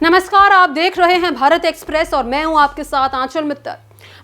नमस्कार, आप देख रहे हैं भारत एक्सप्रेस और मैं हूं आपके साथ आंचल मित्तल।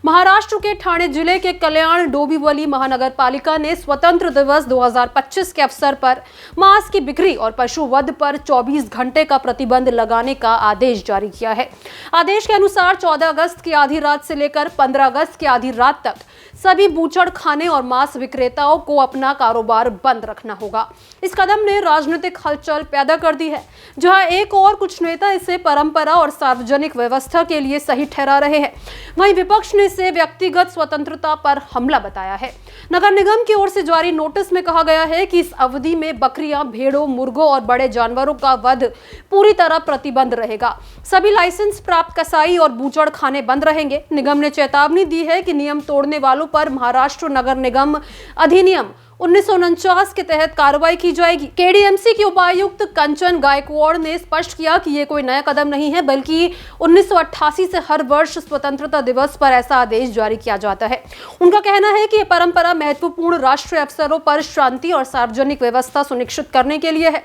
महाराष्ट्र के ठाणे जिले के कल्याण डोंबिवली महानगर पालिका ने स्वतंत्र दिवस 2025 के अवसर पर मांस की बिक्री और पशु वध पर 24 घंटे का प्रतिबंध लगाने का आदेश जारी किया है। आदेश के अनुसार 14 अगस्त की आधी रात से लेकर 15 अगस्त की आधी रात तक सभी बूचड़ खाने और मांस विक्रेताओं को अपना कारोबार बंद रखना होगा। इस कदम ने राजनीतिक हलचल पैदा कर दी है, जहां एक और कुछ नेता इसे परंपरा और सार्वजनिक व्यवस्था के लिए सही ठहरा रहे हैं, वहीं विपक्ष ने इसे व्यक्तिगत स्वतंत्रता पर हमला बताया है। नगर निगम की ओर से जारी नोटिस में कहा गया है कि इस अवधि में बकरियां, भेड़ों, मुर्गों और बड़े जानवरों का वध पूरी तरह प्रतिबंध रहेगा। सभी लाइसेंस प्राप्त कसाई और बूचड़ खाने बंद रहेंगे। निगम ने चेतावनी दी है कि नियम तोड़ने वालों पर महाराष्ट्र नगर निगम अधिनियम 1949 के तहत कार्रवाई की जाएगी। केडीएमसी की उपायुक्त कंचन गायकवाड़ ने स्पष्ट किया कि ये कोई नया कदम नहीं है, बल्कि 1988 से हर वर्ष स्वतंत्रता दिवस पर ऐसा आदेश जारी किया जाता है। उनका कहना है कि ये परंपरा महत्वपूर्ण राष्ट्रीय अवसरों पर शांति और सार्वजनिक व्यवस्था सुनिश्चित करने के लिए है।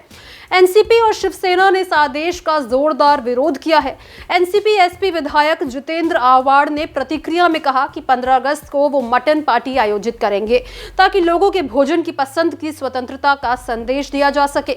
एनसीपी और शिवसेना ने इस आदेश का जोरदार विरोध किया है। एनसीपी एसपी विधायक जितेंद्र आव्हाड ने प्रतिक्रिया में कहा कि 15 अगस्त को वो मटन पार्टी आयोजित करेंगे ताकि लोगों के भोजन की पसंद की स्वतंत्रता का संदेश दिया जा सके।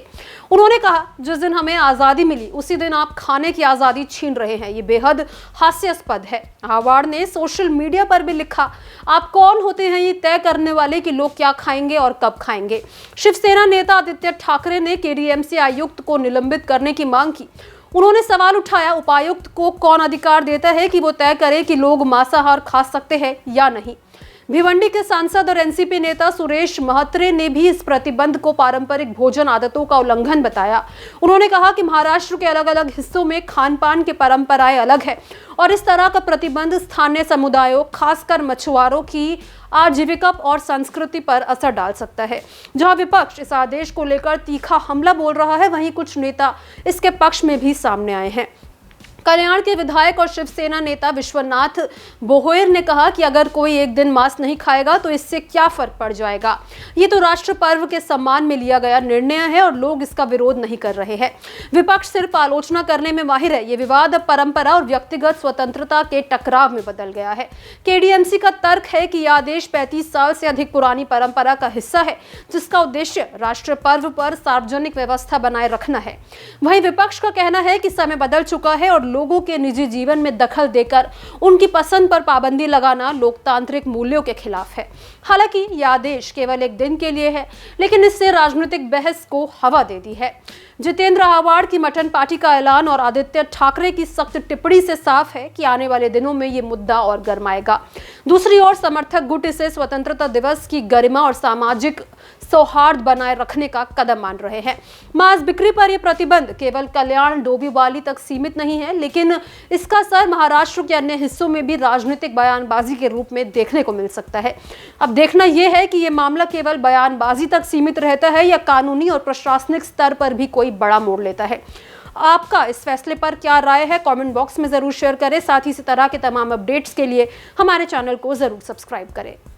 उन्होंने कहा, जिस दिन हमें आजादी मिली उसी दिन आप खाने की आजादी छीन रहे हैं, ये बेहद हास्यास्पद है। आव्हाड ने सोशल मीडिया पर भी लिखा, आप कौन होते हैं ये तय करने वाले कि लोग क्या खाएंगे और कब खाएंगे। शिवसेना नेता आदित्य ठाकरे ने केडीएमसी आयुक्त को निलंबित करने की मांग की। उन्होंने सवाल उठाया, उपायुक्त को कौन अधिकार देता है कि वो तय करे कि लोग मांसाहार खा सकते हैं या नहीं। भिवंडी के सांसद और एनसीपी नेता सुरेश महत्रे ने भी इस प्रतिबंध को पारंपरिक भोजन आदतों का उल्लंघन बताया। उन्होंने कहा कि महाराष्ट्र के अलग अलग हिस्सों में खान पान की परंपराएं अलग है और इस तरह का प्रतिबंध स्थानीय समुदायों, खासकर मछुआरों की आजीविका और संस्कृति पर असर डाल सकता है। जहां विपक्ष इस आदेश को लेकर तीखा हमला बोल रहा है, वहीं कुछ नेता इसके पक्ष में भी सामने आए हैं। कल्याण के विधायक और शिवसेना नेता विश्वनाथ बोहेर ने कहा कि अगर कोई एक दिन मांस नहीं खाएगा तो इससे क्या फर्क पड़ जाएगा। ये तो राष्ट्र पर्व के सम्मान में लिया गया निर्णय है और लोग इसका विरोध नहीं कर रहे हैं। विपक्ष सिर्फ आलोचना करने में माहिर है। ये विवाद अब परंपरा और व्यक्तिगत स्वतंत्रता के टकराव में बदल गया है। केडीएमसी का तर्क है कि यह आदेश 35 साल से अधिक पुरानी परंपरा का हिस्सा है, जिसका उद्देश्य राष्ट्र पर्व पर सार्वजनिक व्यवस्था बनाए रखना है। वहीं विपक्ष का कहना है कि समय बदल चुका है और लोगों के निजी जीवन में दखल देकर उनकी पसंद पर पाबंदी लगाना लोकतांत्रिक मूल्यों के खिलाफ है। हालांकि यह आदेश केवल एक दिन के लिए है, लेकिन इससे राजनीतिक बहस को हवा दे दी है। जितेंद्र आव्हाड की मटन पार्टी का ऐलान और आदित्य ठाकरे की सख्त टिप्पणी से साफ है कि आने वाले दिनों में ये मुद्दा और गरमाएगा। दूसरी ओर समर्थक गुट इसे स्वतंत्रता दिवस की गरिमा और सामाजिक सौहार्द बनाए रखने का कदम मान रहे हैं। मांस बिक्री पर यह प्रतिबंध केवल कल्याण डोंबिवली तक सीमित नहीं है, लेकिन इसका असर महाराष्ट्र के अन्य हिस्सों में भी राजनीतिक बयानबाजी के रूप में देखने को मिल सकता है। अब देखना यह है कि यह मामला केवल बयानबाजी तक सीमित रहता है या कानूनी और प्रशासनिक स्तर पर भी कोई बड़ा मोड़ लेता है। आपका इस फैसले पर क्या राय है, कमेंट बॉक्स में जरूर शेयर करें। साथ ही इसी तरह के तमाम अपडेट्स के लिए हमारे चैनल को जरूर सब्सक्राइब करें।